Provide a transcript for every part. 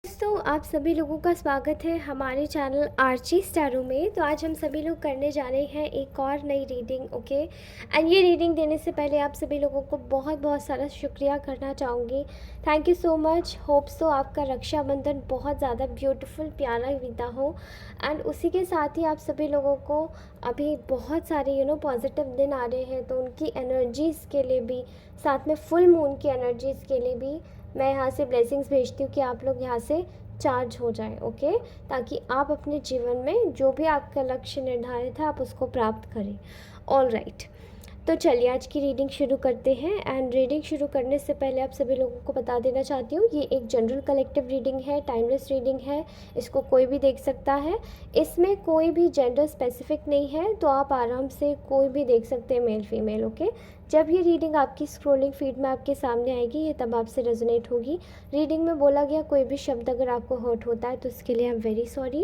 दोस्तों आप सभी लोगों का स्वागत है हमारे चैनल आर्ची स्टारों में। तो आज हम सभी लोग करने जा रहे हैं एक और नई रीडिंग। ओके एंड ये रीडिंग देने से पहले आप सभी लोगों को बहुत बहुत सारा शुक्रिया करना चाहूँगी। Thank you so much. Hope so आपका रक्षाबंधन बहुत ज़्यादा ब्यूटीफुल प्यारा बीता हो। एंड उसी के साथ ही आप सभी लोगों को अभी बहुत सारे पॉजिटिव दिन आ रहे हैं, तो उनकी एनर्जीज़ के लिए भी, साथ में फुल मून की एनर्जीज़ के लिए भी मैं यहाँ से ब्लेसिंग्स भेजती हूँ कि आप लोग यहाँ से चार्ज हो जाएं। ओके, ताकि आप अपने जीवन में जो भी आपका लक्ष्य निर्धारित है आप उसको प्राप्त करें। ऑल राइट, तो चलिए आज की रीडिंग शुरू करते हैं। एंड रीडिंग शुरू करने से पहले आप सभी लोगों को बता देना चाहती हूँ, ये एक जनरल कलेक्टिव रीडिंग है, टाइमलेस रीडिंग है। इसको कोई भी देख सकता है। इसमें कोई भी जेंडर स्पेसिफिक नहीं है, तो आप आराम से कोई भी देख सकते हैं, मेल फीमेल। ओके, जब ये रीडिंग आपकी स्क्रॉलिंग फीड में आपके सामने आएगी ये तब आपसे रेजोनेट होगी। रीडिंग में बोला गया कोई भी शब्द अगर आपको हर्ट होता है तो उसके लिए I am very sorry.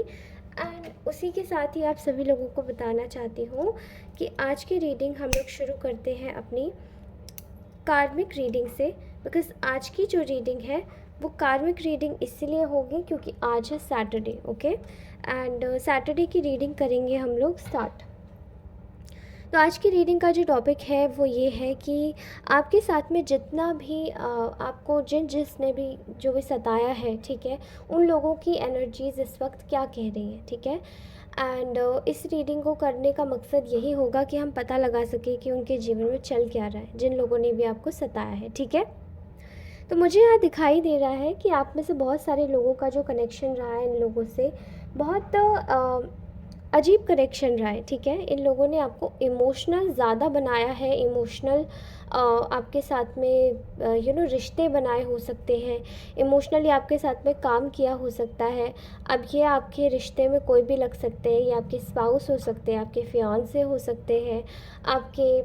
And उसी के साथ ही आप सभी लोगों को बताना चाहती हूँ कि आज की रीडिंग हम लोग शुरू करते हैं अपनी कार्मिक रीडिंग से। बिकॉज आज की जो रीडिंग है वो कार्मिक रीडिंग इसलिए होगी क्योंकि आज है सैटरडे। ओके, एंड सैटरडे की रीडिंग करेंगे हम लोग स्टार्ट। तो आज की रीडिंग का जो टॉपिक है वो ये है कि आपके साथ में जितना भी आपको जिसने भी जो भी सताया है, ठीक है, उन लोगों की एनर्जीज़ इस वक्त क्या कह रही हैं, ठीक है। एंड इस रीडिंग को करने का मकसद यही होगा कि हम पता लगा सकें कि उनके जीवन में चल क्या रहा है, जिन लोगों ने भी आपको सताया है, ठीक है। तो मुझे यहाँ दिखाई दे रहा है कि आप में से बहुत सारे लोगों का जो कनेक्शन रहा है इन लोगों से बहुत अजीब कनेक्शन रहा है, ठीक है। इन लोगों ने आपको इमोशनल ज़्यादा बनाया है, इमोशनल आपके साथ में रिश्ते बनाए हो सकते हैं, इमोशनली आपके साथ में काम किया हो सकता है। अब ये आपके रिश्ते में कोई भी लग सकते हैं, ये आपके स्पाउस हो सकते हैं, आपके फियांसे हो सकते हैं, आपके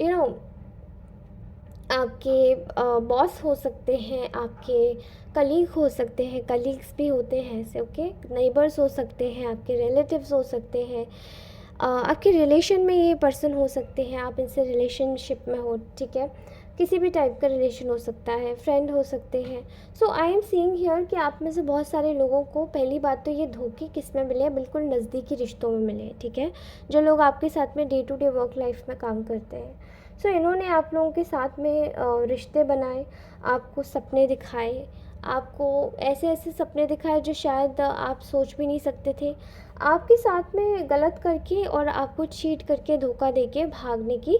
यू नो आपके बॉस हो सकते हैं, आपके कलीग हो सकते हैं, कलीग्स भी होते हैं ऐसे। ओके, नेबर्स हो सकते हैं, आपके रिलेटिव्स हो सकते हैं, आपके रिलेशन में ये पर्सन हो सकते हैं, आप इनसे रिलेशनशिप में हो, ठीक है। किसी भी टाइप का रिलेशन हो सकता है, फ्रेंड हो सकते हैं। सो आई एम सीइंग हियर कि आप में से बहुत सारे लोगों को पहली बात तो ये धोखे किस में मिले हैं, बिल्कुल नज़दीकी रिश्तों में मिले हैं, ठीक है। जो लोग आपके साथ में day to day work life में काम करते हैं। सो इन्होंने आप लोगों के साथ में रिश्ते बनाए, आपको सपने दिखाए, आपको ऐसे ऐसे सपने दिखाए जो शायद आप सोच भी नहीं सकते थे। आपके साथ में गलत करके और आपको चीट करके धोखा देके भागने की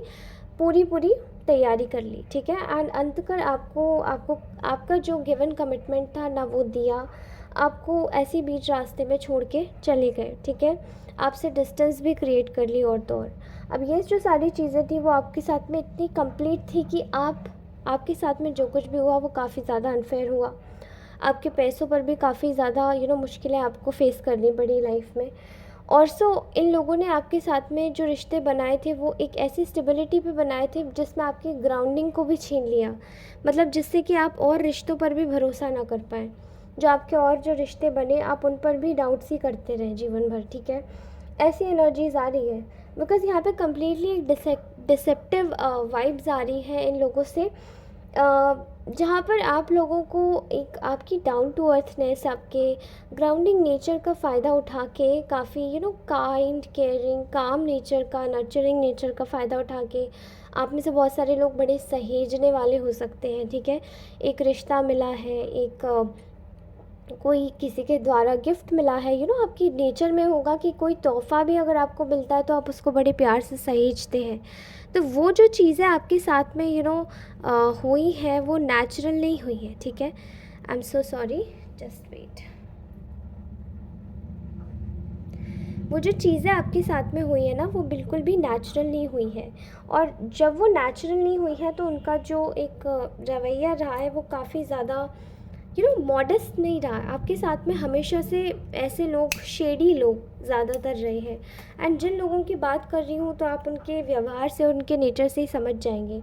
पूरी पूरी तैयारी कर ली, ठीक है। एंड अंतकर आपको आपको आपका जो गिवन कमिटमेंट था ना वो दिया, आपको ऐसी बीच रास्ते में छोड़ के चले गए, ठीक है। आपसे डिस्टेंस भी क्रिएट कर ली और तो और अब ये जो सारी चीज़ें थी वो आपके साथ में इतनी कंप्लीट थी कि आपके साथ में जो कुछ भी हुआ वो काफ़ी ज़्यादा अनफेयर हुआ। आपके पैसों पर भी काफ़ी ज़्यादा मुश्किलें आपको फेस करनी पड़ी लाइफ में। और इन लोगों ने आपके साथ में जो रिश्ते बनाए थे वो एक ऐसी स्टेबिलिटी पे बनाए थे जिसमें आपकी ग्राउंडिंग को भी छीन लिया, मतलब जिससे कि आप और रिश्तों पर भी भरोसा ना कर पाए। जो आपके और जो रिश्ते बने आप उन पर भी डाउट्स ही करते रहे जीवन भर, ठीक है। ऐसी एनर्जीज आ रही है बिकॉज़ यहाँ पे कम्प्लीटली एक डिसेप्टिव वाइब्स आ रही है इन लोगों से, जहाँ पर आप लोगों को एक आपकी डाउन टू अर्थनेस, आपके ग्राउंडिंग नेचर का फ़ायदा उठा के काफ़ी काइंड, केयरिंग, काम नेचर का, नर्चरिंग नेचर का फ़ायदा उठा के आप में से बहुत सारे लोग बड़े सहेजने वाले हो सकते हैं, ठीक है। एक रिश्ता मिला है, एक कोई किसी के द्वारा गिफ्ट मिला है, आपकी नेचर में होगा कि कोई तोहफ़ा भी अगर आपको मिलता है तो आप उसको बड़े प्यार से सहेजते हैं। तो वो जो चीज़ें आपके साथ में हुई हैं वो नेचुरल नहीं हुई है, ठीक है। I am so sorry, just wait. वो जो चीज़ें आपके साथ में हुई है ना वो बिल्कुल भी नेचुरल नहीं हुई है। और जब वो नेचुरल नहीं हुई है तो उनका जो एक रवैया रहा है वो काफ़ी ज़्यादा मॉडेस्ट नहीं रहा। आपके साथ में हमेशा से ऐसे लोग, शेडी लोग ज़्यादातर रहे हैं। एंड जिन लोगों की बात कर रही हूँ तो आप उनके व्यवहार से, उनके नेचर से ही समझ जाएंगे।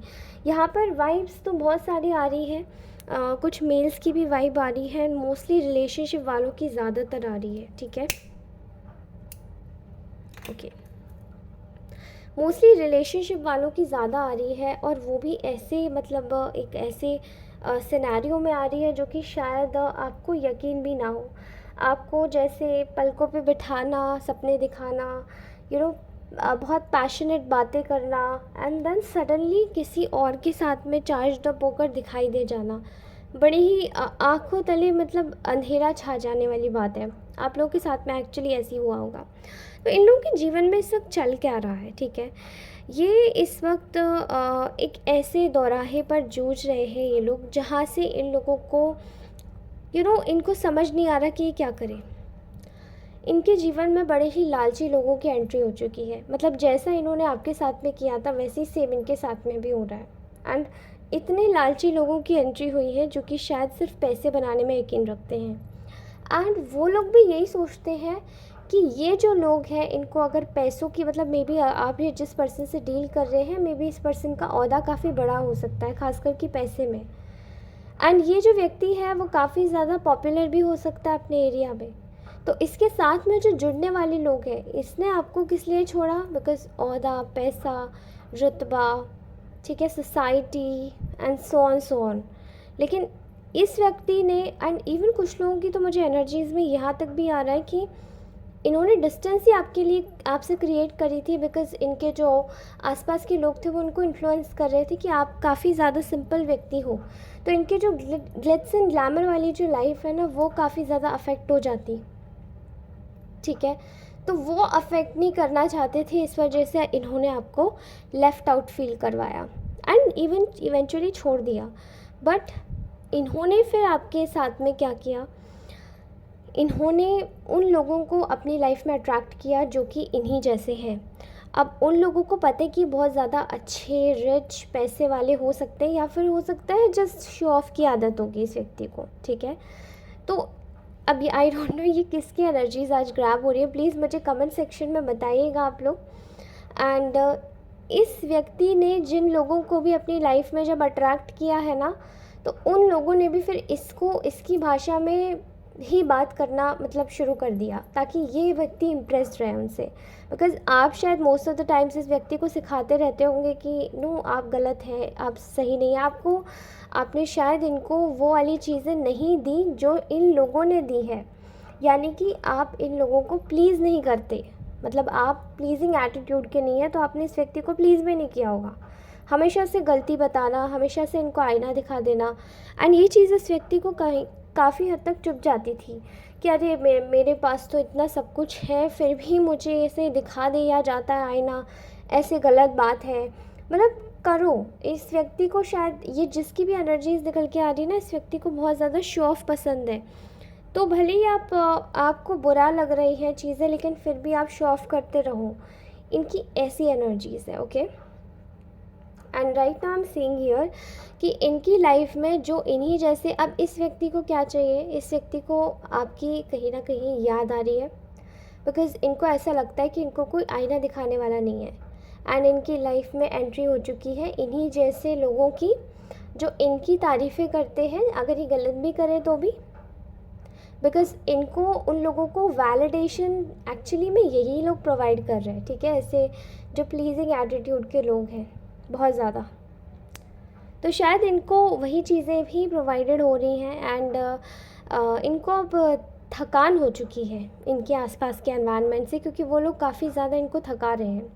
यहाँ पर वाइब्स तो बहुत सारी आ रही हैं, कुछ मेल्स की भी वाइब आ रही है, मोस्टली रिलेशनशिप वालों की ज़्यादातर आ रही है, ठीक है। ओके, मोस्टली रिलेशनशिप वालों की ज़्यादा आ रही है और वो भी ऐसे, मतलब एक ऐसे सिनेरियो में आ रही है, जो कि शायद आपको यकीन भी ना हो। आपको जैसे पलकों पे बिठाना, सपने दिखाना, यू नो बहुत पैशनेट बातें करना, एंड देन सडनली किसी और के साथ में चार्ज्ड अप होकर दिखाई दे जाना, बड़ी ही आँखों तले मतलब अंधेरा छा जाने वाली बात है। आप लोगों के साथ में एक्चुअली ऐसी हुआ होगा। तो इन लोगों के जीवन में इस वक्त चल क्या रहा है, ठीक है, ये इस वक्त एक ऐसे दौराहे पर जूझ रहे हैं ये लोग, जहाँ से इन लोगों को इनको समझ नहीं आ रहा कि ये क्या करें। इनके जीवन में बड़े ही लालची लोगों की एंट्री हो चुकी है। मतलब जैसा इन्होंने आपके साथ में किया था, वैसे ही सेम इनके साथ में भी हो रहा है। एंड इतने लालची लोगों की एंट्री हुई है जो कि शायद सिर्फ पैसे बनाने में यकीन रखते हैं। एंड वो लोग भी यही सोचते हैं कि ये जो लोग हैं, इनको अगर पैसों की मतलब मे बी आप ये जिस पर्सन से डील कर रहे हैं, मे बी इस पर्सन का ओहदा काफ़ी बड़ा हो सकता है, खासकर कि पैसे में। एंड ये जो व्यक्ति है वो काफ़ी ज़्यादा पॉपुलर भी हो सकता है अपने एरिया में। तो इसके साथ में जो जुड़ने वाले लोग हैं, इसने आपको किस लिए छोड़ा? बिकॉज ओहदा, पैसा, रुतबा, ठीक है, सोसाइटी एंड सो ऑन। लेकिन इस व्यक्ति ने, एंड इवन कुछ लोगों की तो मुझे एनर्जीज़ में यहाँ तक भी आ रहा है कि इन्होंने डिस्टेंस ही आपके लिए आपसे क्रिएट करी थी, बिकॉज़ इनके जो आसपास के लोग थे वो उनको इन्फ्लुएंस कर रहे थे कि आप काफ़ी ज़्यादा सिंपल व्यक्ति हो। तो इनके जो ग्लिट्स एंड ग्लैमर वाली जो लाइफ है ना, वो काफ़ी ज़्यादा अफेक्ट हो जाती, ठीक है। तो वो अफेक्ट नहीं करना चाहते थे, इस वजह से इन्होंने आपको लेफ़्ट आउट फील करवाया एंड इवेंचुअली छोड़ दिया। बट इन्होंने फिर आपके साथ में क्या किया? इन्होंने उन लोगों को अपनी लाइफ में अट्रैक्ट किया जो कि इन्हीं जैसे हैं। अब उन लोगों को पता है कि बहुत ज़्यादा अच्छे, रिच, पैसे वाले हो सकते हैं, या फिर हो सकता है जस्ट शो ऑफ की आदत होगी इस व्यक्ति को, ठीक है। तो अब ये आई डोंट नो ये किसकी एनर्जीज आज ग्रैब हो रही है, प्लीज़ मुझे कमेंट सेक्शन में बताइएगा आप लोग। एंड इस व्यक्ति ने जिन लोगों को भी अपनी लाइफ में जब अट्रैक्ट किया है ना, तो उन लोगों ने भी फिर इसको इसकी भाषा में ही बात करना मतलब शुरू कर दिया, ताकि ये व्यक्ति इम्प्रेस्ड रहे उनसे। बिकॉज़ आप शायद मोस्ट ऑफ द टाइम्स इस व्यक्ति को सिखाते रहते होंगे कि नो, आप गलत हैं, आप सही नहीं हैं। आपने शायद इनको वो वाली चीज़ें नहीं दी जो इन लोगों ने दी है। यानी कि आप इन लोगों को प्लीज़ नहीं करते, मतलब आप प्लीज़िंग एटीट्यूड के नहीं है, तो आपने इस व्यक्ति को प्लीज़ भी नहीं किया होगा। हमेशा से गलती बताना, हमेशा से इनको आईना दिखा देना, एंड ये चीज़ इस व्यक्ति को काफ़ी हद तक चुभ जाती थी कि अरे मेरे पास तो इतना सब कुछ है, फिर भी मुझे ऐसे दिखा दिया जाता है आईना, ऐसे गलत बात है। मतलब करो, इस व्यक्ति को शायद ये जिसकी भी एनर्जीज निकल के आ रही है ना, इस व्यक्ति को बहुत ज़्यादा शो ऑफ पसंद है। तो भले ही आपको बुरा लग रही है चीज़ें, लेकिन फिर भी आप शो ऑफ करते रहो। इनकी ऐसी एनर्जीज़ है, okay. And right now I am seeing here कि इनकी लाइफ में जो इन्हीं जैसे, अब इस व्यक्ति को क्या चाहिए? इस व्यक्ति को आपकी कहीं ना कहीं याद आ रही है, बिकॉज़ इनको ऐसा लगता है कि इनको कोई आईना दिखाने वाला नहीं है। एंड इनकी लाइफ में एंट्री हो चुकी है इन्हीं जैसे लोगों की, जो इनकी तारीफ़ें करते हैं, अगर ये गलत भी करें तो भी। बिकॉज़ इनको उन लोगों को वैलिडेशन एक्चुअली में यही लोग प्रोवाइड कर रहे हैं, ठीक है, ऐसे जो प्लीजिंग एटीट्यूड के लोग हैं बहुत ज़्यादा। तो शायद इनको वही चीज़ें भी प्रोवाइडेड हो रही हैं, एंड इनको अब थकान हो चुकी है इनके आसपास के एनवायरनमेंट से, क्योंकि वो लोग काफ़ी ज़्यादा इनको थका रहे हैं।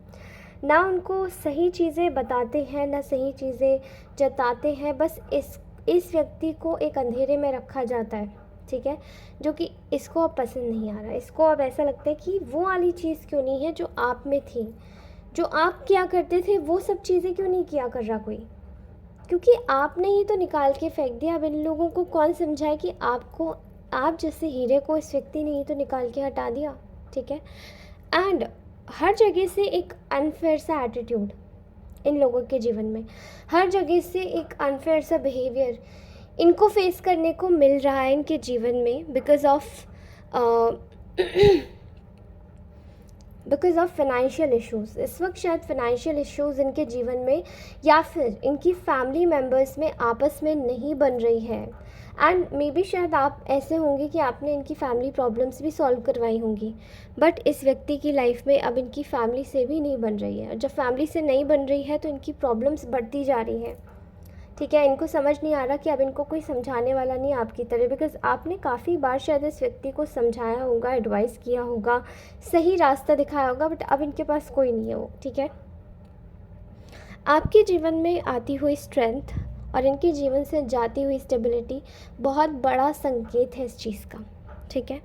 ना उनको सही चीज़ें बताते हैं, ना सही चीज़ें जताते हैं, बस इस व्यक्ति को एक अंधेरे में रखा जाता है, ठीक है, जो कि इसको अब पसंद नहीं आ रहा। इसको अब ऐसा लगता है कि वो वाली चीज़ क्यों नहीं है जो आप में थी, जो आप क्या करते थे वो सब चीज़ें क्यों नहीं किया कर रहा कोई, क्योंकि आपने ही तो निकाल के फेंक दिया। अब इन लोगों को कौन समझाए कि आप जैसे हीरे को इस व्यक्ति ने ही तो निकाल के हटा दिया, ठीक है। एंड हर जगह से एक अनफेयर सा एटीट्यूड इन लोगों के जीवन में, हर जगह से एक अनफेयर सा बिहेवियर इनको फेस करने को मिल रहा है इनके जीवन में, बिकॉज़ ऑफ फाइनेंशियल इश्यूज़। इस वक्त शायद फाइनेंशियल इश्यूज़ इनके जीवन में, या फिर इनकी फैमिली मेम्बर्स में आपस में नहीं बन रही है। एंड मे बी शायद आप ऐसे होंगे कि आपने इनकी फैमिली प्रॉब्लम्स भी सॉल्व करवाई होंगी, बट इस व्यक्ति की लाइफ में अब इनकी फैमिली से भी नहीं बन रही है। जब फैमिली से नहीं बन रही है तो इनकी प्रॉब्लम्स बढ़ती जा रही हैं, ठीक है, इनको समझ नहीं आ रहा कि अब इनको कोई समझाने वाला नहीं आपकी तरह, बिकॉज़ आपने काफ़ी बार शायद इस व्यक्ति को समझाया होगा, एडवाइस किया होगा, सही रास्ता दिखाया होगा, बट अब इनके पास कोई नहीं है वो, ठीक है। आपके जीवन में आती हुई स्ट्रेंथ और इनके जीवन से जाती हुई स्टेबिलिटी बहुत बड़ा संकेत है इस चीज़ का, ठीक है।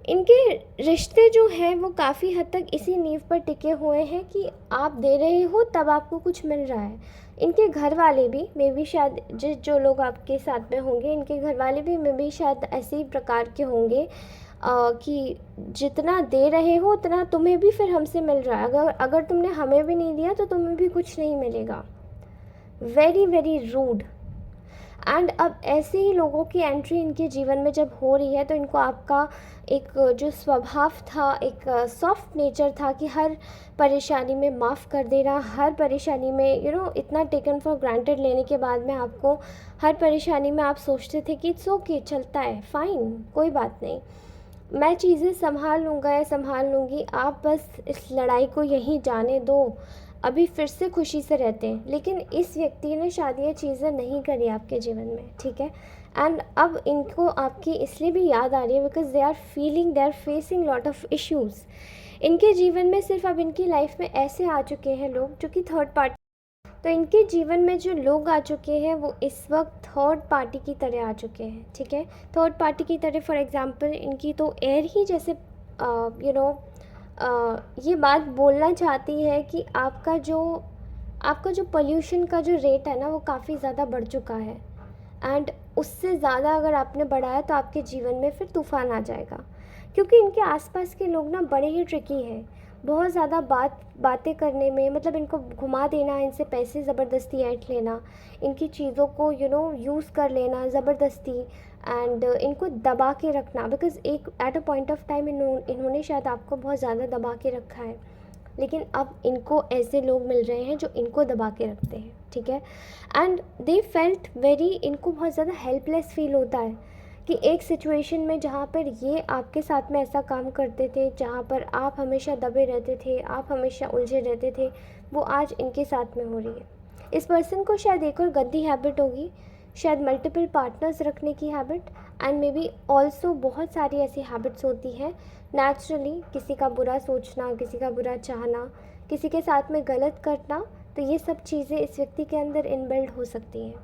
इनके रिश्ते जो हैं वो काफ़ी हद तक इसी नींव पर टिके हुए हैं कि आप दे रहे हो तब आपको कुछ मिल रहा है। इनके घर वाले भी मे बी शायद जो लोग आपके साथ में होंगे, इनके घर वाले भी मे बी शायद ऐसे ही प्रकार के होंगे कि जितना दे रहे हो उतना तुम्हें भी फिर हमसे मिल रहा है, अगर अगर तुमने हमें भी नहीं दिया तो तुम्हें भी कुछ नहीं मिलेगा। Very very rude. एंड अब ऐसे ही लोगों की एंट्री इनके जीवन में जब हो रही है तो इनको आपका एक जो स्वभाव था, एक सॉफ्ट नेचर था कि हर परेशानी में माफ़ कर देना, हर परेशानी में इतना टेकन फॉर ग्रांटेड लेने के बाद में आपको हर परेशानी में आप सोचते थे कि इट्स ओके, चलता है, फ़ाइन, कोई बात नहीं, मैं चीज़ें संभाल लूँगा या संभाल लूँगी, आप बस इस लड़ाई को यहीं जाने दो, अभी फिर से खुशी से रहते हैं। लेकिन इस व्यक्ति ने शायद ये चीज़ें नहीं करी आपके जीवन में, ठीक है। एंड अब इनको आपकी इसलिए भी याद आ रही है because they are facing lot of issues. इनके जीवन में सिर्फ अब इनकी लाइफ में ऐसे आ चुके हैं लोग जो कि थर्ड पार्टी, तो इनके जीवन में जो लोग आ चुके हैं वो इस वक्त थर्ड पार्टी की तरह आ चुके हैं, ठीक है। थर्ड पार्टी की तरह फॉर एग्ज़ाम्पल इनकी तो एयर ही जैसे ये बात बोलना चाहती है कि आपका जो पोल्यूशन का जो रेट है ना वो काफ़ी ज़्यादा बढ़ चुका है, एंड उससे ज़्यादा अगर आपने बढ़ाया तो आपके जीवन में फिर तूफ़ान आ जाएगा। क्योंकि इनके आसपास के लोग ना बड़े ही ट्रिकी हैं, बहुत ज़्यादा बातें करने में, मतलब इनको घुमा देना, इनसे पैसे ज़बरदस्ती ऐंठ लेना, इनकी चीज़ों को यूज़ कर लेना ज़बरदस्ती, एंड इनको दबा के रखना, बिकॉज़ एक at a point of time इन्होंने शायद आपको बहुत ज़्यादा दबा के रखा है, लेकिन अब इनको ऐसे लोग मिल रहे हैं जो इनको दबा के रखते हैं, ठीक है। एंड दे फेल्ट वेरी, इनको बहुत ज़्यादा हेल्पलेस फील होता है कि एक सिचुएशन में जहाँ पर ये आपके साथ में ऐसा काम करते थे, जहाँ पर आप हमेशा दबे रहते थे, आप हमेशा उलझे रहते थे, वो आज इनके साथ में हो रही है। इस पर्सन को शायद एक और गंदी हैबिट होगी, शायद मल्टीपल पार्टनर्स रखने की habit, and may be also बहुत सारी ऐसी हैबिट्स होती हैं नेचुरली, किसी का बुरा सोचना, किसी का बुरा चाहना, किसी के साथ में गलत करना, तो ये सब चीज़ें इस व्यक्ति के अंदर इनबिल्ड हो सकती हैं।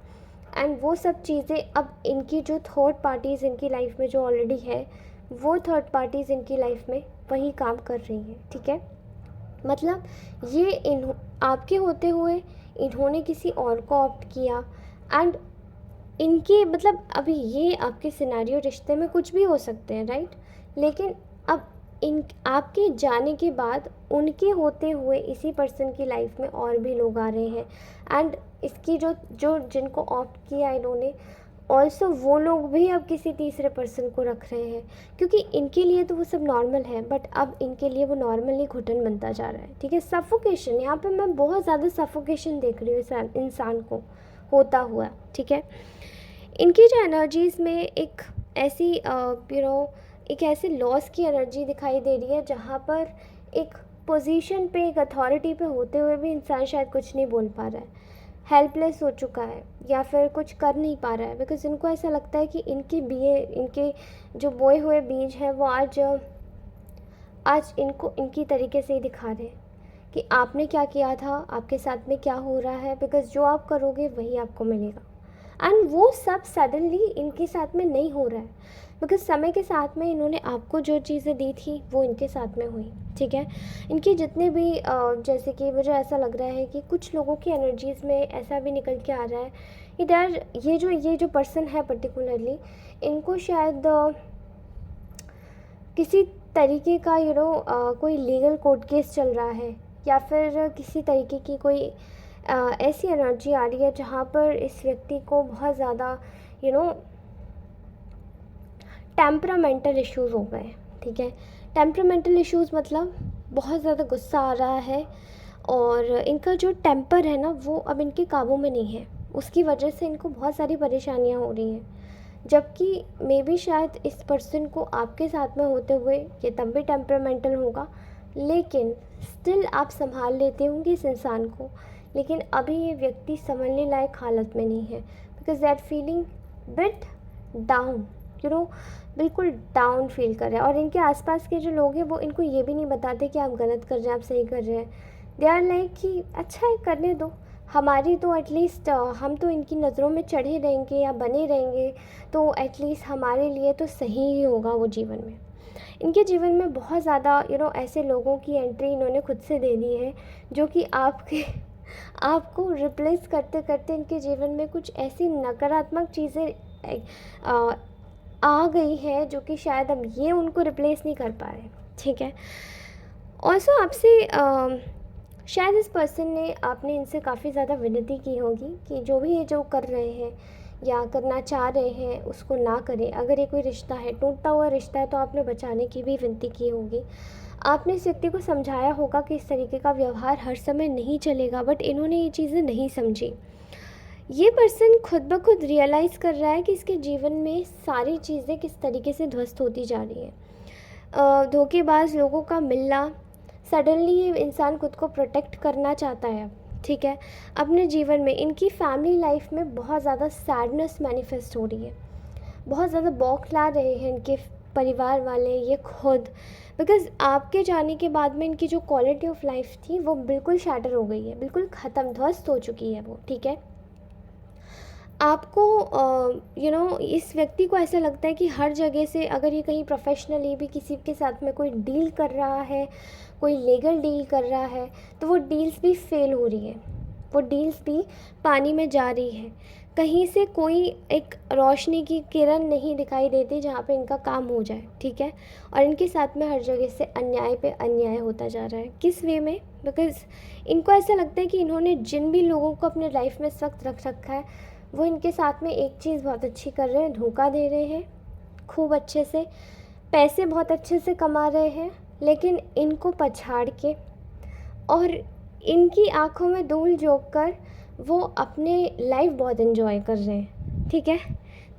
एंड वो सब चीज़ें अब इनकी जो थर्ड पार्टीज़ इनकी लाइफ में जो ऑलरेडी है, वो थर्ड पार्टीज़ इनकी लाइफ में वही काम कर रही हैं, ठीक है। मतलब ये आपके होते हुए इन्होंने किसी और को ऑप्ट किया, एंड इनके मतलब अभी ये आपके सिनेरियो रिश्ते में कुछ भी हो सकते हैं, राइट, लेकिन अब इन आपके जाने के बाद उनके होते हुए इसी पर्सन की लाइफ में और भी लोग आ रहे हैं, एंड इसकी जो जो जिनको ऑप्ट किया इन्होंने, ऑल्सो वो लोग भी अब किसी तीसरे पर्सन को रख रहे हैं, क्योंकि इनके लिए तो वो सब नॉर्मल है, बट अब इनके लिए वो नॉर्मल नहीं, घुटन बनता जा रहा है, ठीक है। सफोकेशन, यहाँ पे मैं बहुत ज़्यादा सफोकेशन देख रही हूँ इंसान को होता हुआ, ठीक है। इनकी जो एनर्जीज़ में एक ऐसी एक ऐसे लॉस की एनर्जी दिखाई दे रही है, जहाँ पर एक पोजीशन पे, एक अथॉरिटी पे होते हुए भी इंसान शायद कुछ नहीं बोल पा रहा है, हेल्पलेस हो चुका है, या फिर कुछ कर नहीं पा रहा है, बिकॉज़ इनको ऐसा लगता है कि इनके जो बोए हुए बीज हैं वो आज इनको इनकी तरीके से ही दिखा रहे हैं कि आपने क्या किया था, आपके साथ में क्या हो रहा है, बिकॉज़ जो आप करोगे वही आपको मिलेगा। एंड वो सब सडनली इनके साथ में नहीं हो रहा है, बिकॉज समय के साथ में इन्होंने आपको जो चीज़ें दी थी वो इनके साथ में हुई, ठीक है। इनके जितने भी जैसे कि मुझे ऐसा लग रहा है कि कुछ लोगों की एनर्जीज़ में ऐसा भी निकल के आ रहा है इधर, ये जो पर्सन है पर्टिकुलरली, इनको शायद किसी तरीके का कोई लीगल कोर्ट केस चल रहा है, या फिर किसी तरीके की कोई ऐसी एनर्जी आ रही है जहाँ पर इस व्यक्ति को बहुत ज़्यादा टेम्परामेंटल इश्यूज़ हो गए, ठीक है। टेम्परामेंटल इश्यूज़ मतलब बहुत ज़्यादा गुस्सा आ रहा है, और इनका जो टेम्पर है ना वो अब इनके काबू में नहीं है, उसकी वजह से इनको बहुत सारी परेशानियाँ हो रही हैं, जबकि मे बी शायद इस पर्सन को आपके साथ में होते हुए ये तब भी टेम्परामेंटल होगा, लेकिन स्टिल आप संभाल लेते होंगे इस इंसान को लेकिन अभी ये व्यक्ति संभलने लायक हालत में नहीं है, because they are feeling bit down, you know, बिल्कुल डाउन फील कर रहे हैं। और इनके आसपास के जो लोग हैं वो इनको ये भी नहीं बताते कि आप गलत कर रहे हैं, आप सही कर रहे हैं। दे आर लाइक कि अच्छा है, करने दो, हमारी तो एटलीस्ट हम तो इनकी नज़रों में चढ़े रहेंगे या बने रहेंगे, तो एटलीस्ट हमारे लिए तो सही ही होगा वो जीवन में। इनके जीवन में बहुत ज़्यादा ऐसे लोगों की एंट्री इन्होंने खुद से दे दी है, जो कि आपके आपको रिप्लेस करते करते इनके जीवन में कुछ ऐसी नकारात्मक चीज़ें आ गई है जो कि शायद अब ये उनको रिप्लेस नहीं कर पा रहे। ठीक है। ऑल्सो आपसे शायद इस पर्सन ने आपने इनसे काफ़ी ज़्यादा विनती की होगी कि जो भी ये जो कर रहे हैं या करना चाह रहे हैं उसको ना करें। अगर ये कोई रिश्ता है, टूटता हुआ रिश्ता है, तो आपने बचाने की भी विनती की होगी। आपने इस व्यक्ति को समझाया होगा कि इस तरीके का व्यवहार हर समय नहीं चलेगा, बट इन्होंने ये चीज़ें नहीं समझी। ये पर्सन खुद ब खुद रियलाइज़ कर रहा है कि इसके जीवन में सारी चीज़ें किस तरीके से ध्वस्त होती जा रही हैं। धोखेबाज लोगों का मिलना, सडनली ये इंसान खुद को प्रोटेक्ट करना चाहता है। ठीक है। अपने जीवन में इनकी फैमिली लाइफ में बहुत ज़्यादा सैडनेस मैनिफेस्ट हो रही है, बहुत ज़्यादा बौखला रहे हैं इनके परिवार वाले, ये खुद, बिकॉज़ आपके जाने के बाद में इनकी जो क्वालिटी ऑफ लाइफ थी वो बिल्कुल शैटर हो गई है, बिल्कुल ख़त्म, ध्वस्त हो चुकी है वो। ठीक है। आपको इस व्यक्ति को ऐसा लगता है कि हर जगह से अगर ये कहीं प्रोफेशनली भी किसी के साथ में कोई डील कर रहा है, कोई लीगल डील कर रहा है, तो वो डील्स भी फेल हो रही है, वो डील्स भी पानी में जा रही है। कहीं से कोई एक रोशनी की किरण नहीं दिखाई देती जहाँ पे इनका काम हो जाए। ठीक है। और इनके साथ में हर जगह से अन्याय पे अन्याय होता जा रहा है। किस वे में? बिकॉज़ इनको ऐसा लगता है कि इन्होंने जिन भी लोगों को अपने लाइफ में सख्त रख रखा है वो इनके साथ में एक चीज़ बहुत अच्छी कर रहे हैं, धोखा दे रहे हैं खूब अच्छे से, पैसे बहुत अच्छे से कमा रहे हैं, लेकिन इनको पछाड़ के और इनकी आँखों में धूल झोंक कर वो अपने लाइफ बहुत एंजॉय कर रहे हैं। ठीक है।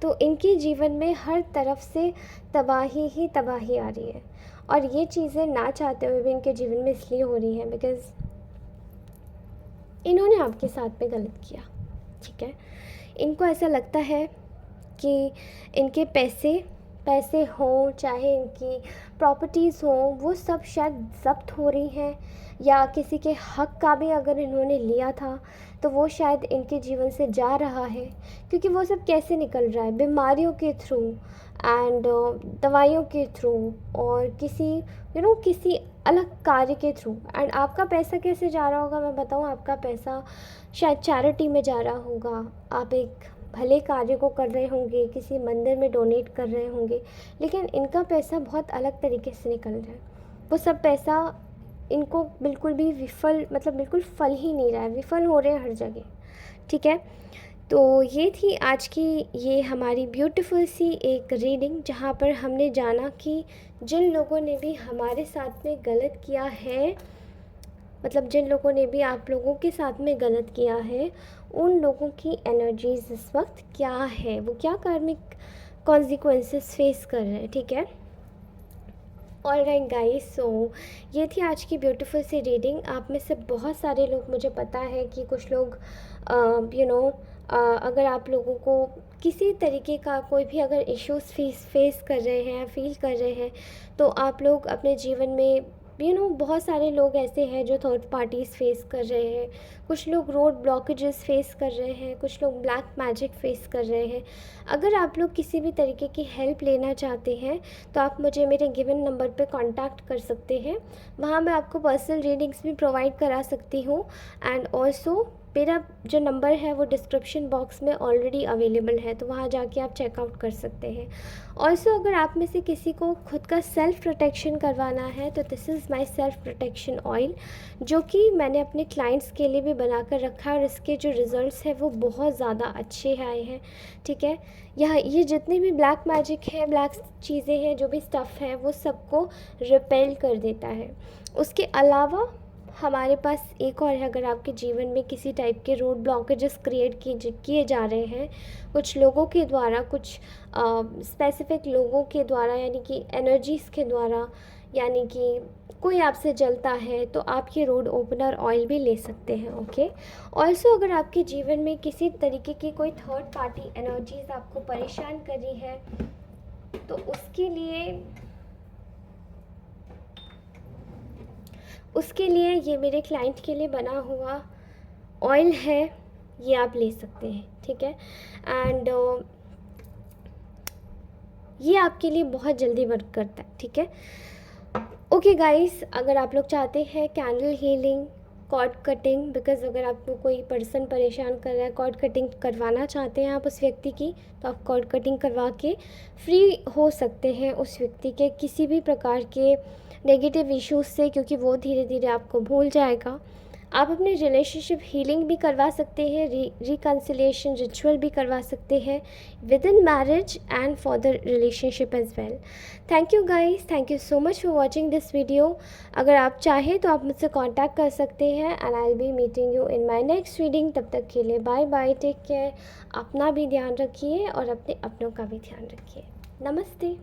तो इनके जीवन में हर तरफ से तबाही ही तबाही आ रही है, और ये चीज़ें ना चाहते हुए भी इनके जीवन में इसलिए हो रही हैं बिकॉज़ इन्होंने आपके साथ में गलत किया। ठीक है। इनको ऐसा लगता है कि इनके पैसे हों, चाहे इनकी प्रॉपर्टीज़ हों, वो सब शायद ज़ब्त हो रही हैं, या किसी के हक़ का भी अगर इन्होंने लिया था तो वो शायद इनके जीवन से जा रहा है। क्योंकि वो सब कैसे निकल रहा है? बीमारियों के थ्रू एंड दवाइयों के थ्रू, और किसी अलग कार्य के थ्रू। एंड आपका पैसा कैसे जा रहा होगा मैं बताऊँ? आपका पैसा शायद चैरिटी में जा रहा होगा, आप एक भले कार्य को कर रहे होंगे, किसी मंदिर में डोनेट कर रहे होंगे, लेकिन इनका पैसा बहुत अलग तरीके से निकल रहा है। वो सब पैसा इनको बिल्कुल भी बिल्कुल फल ही नहीं रहा है, विफल हो रहे हैं हर जगह। ठीक है। तो ये थी आज की ये हमारी ब्यूटीफुल सी एक रीडिंग, जहाँ पर हमने जाना कि जिन लोगों ने भी हमारे साथ में गलत किया है, जिन लोगों ने भी आप लोगों के साथ में गलत किया है, उन लोगों की एनर्जीज इस वक्त क्या है, वो क्या कार्मिक कॉन्सिक्वेंसेस फेस कर रहे हैं। ठीक है। ऑलराइट गाइस, सो ये थी आज की ब्यूटीफुल सी रीडिंग। आप में से बहुत सारे लोग, मुझे पता है कि कुछ लोग अगर आप लोगों को किसी तरीके का कोई भी अगर इश्यूज़ फेस कर रहे हैं, फील कर रहे हैं, तो आप लोग अपने जीवन में बहुत सारे लोग ऐसे हैं जो थर्ड पार्टीज़ फेस कर रहे हैं, कुछ लोग रोड ब्लॉकेजेस फेस कर रहे हैं, कुछ लोग ब्लैक मैजिक फेस कर रहे हैं। अगर आप लोग किसी भी तरीके की हेल्प लेना चाहते हैं तो आप मुझे मेरे गिवन नंबर पे कांटेक्ट कर सकते हैं। वहाँ मैं आपको पर्सनल रीडिंग्स भी प्रोवाइड करा सकती हूँ। एंड ऑल्सो मेरा जो नंबर है वो डिस्क्रिप्शन बॉक्स में ऑलरेडी अवेलेबल है, तो वहाँ जाके आप चेकआउट कर सकते हैं। ऑल्सो अगर आप में से किसी को खुद का सेल्फ़ प्रोटेक्शन करवाना है तो this is my self protection oil, जो कि मैंने अपने क्लाइंट्स के लिए भी बना कर रखा है, और इसके जो रिज़ल्ट्स हैं वो बहुत ज़्यादा अच्छे आए हैं। ठीक है। ये जितनी भी ब्लैक मैजिक है, ब्लैक चीज़ें हैं, जो भी स्टफ़ है, वो सबको रिपेल कर देता है। उसके अलावा हमारे पास एक और है, अगर आपके जीवन में किसी टाइप के रोड ब्लॉकेजेस क्रिएट किए जा रहे हैं कुछ लोगों के द्वारा, कुछ स्पेसिफिक लोगों के द्वारा, यानी कि एनर्जीज़ के द्वारा, यानी कि कोई आपसे जलता है, तो आप ये रोड ओपनर ऑयल भी ले सकते हैं। ओके। ऑल्सो अगर आपके जीवन में किसी तरीके की कोई थर्ड पार्टी एनर्जीज़ आपको परेशान कर रही है, तो उसके लिए ये मेरे क्लाइंट के लिए बना हुआ ऑयल है, ये आप ले सकते हैं। ठीक है। एंड ये आपके लिए बहुत जल्दी वर्क करता है। ठीक है। ओके गाइस, अगर आप लोग चाहते हैं candle healing, cord cutting, because अगर आपको कोई पर्सन परेशान कर रहा है, कॉर्ड कटिंग करवाना चाहते हैं आप उस व्यक्ति की, तो आप कॉर्ड कटिंग करवा के फ्री हो सकते हैं उस व्यक्ति के किसी भी प्रकार के नेगेटिव इश्यूज़ से, क्योंकि वो धीरे धीरे आपको भूल जाएगा। आप अपने रिलेशनशिप हीलिंग भी करवा सकते हैं, रिकन्सिलिएशन रिचुअल भी करवा सकते हैं with in marriage and for the relationship as well. Thank you guys, thank you so much for watching this video. अगर आप चाहें तो आप मुझसे कांटेक्ट कर सकते हैं and I will be meeting you in my next reading. तब तक के लिए बाय बाय, टेक केयर। अपना भी ध्यान रखिए और अपने अपनों का भी ध्यान रखिए। नमस्ते।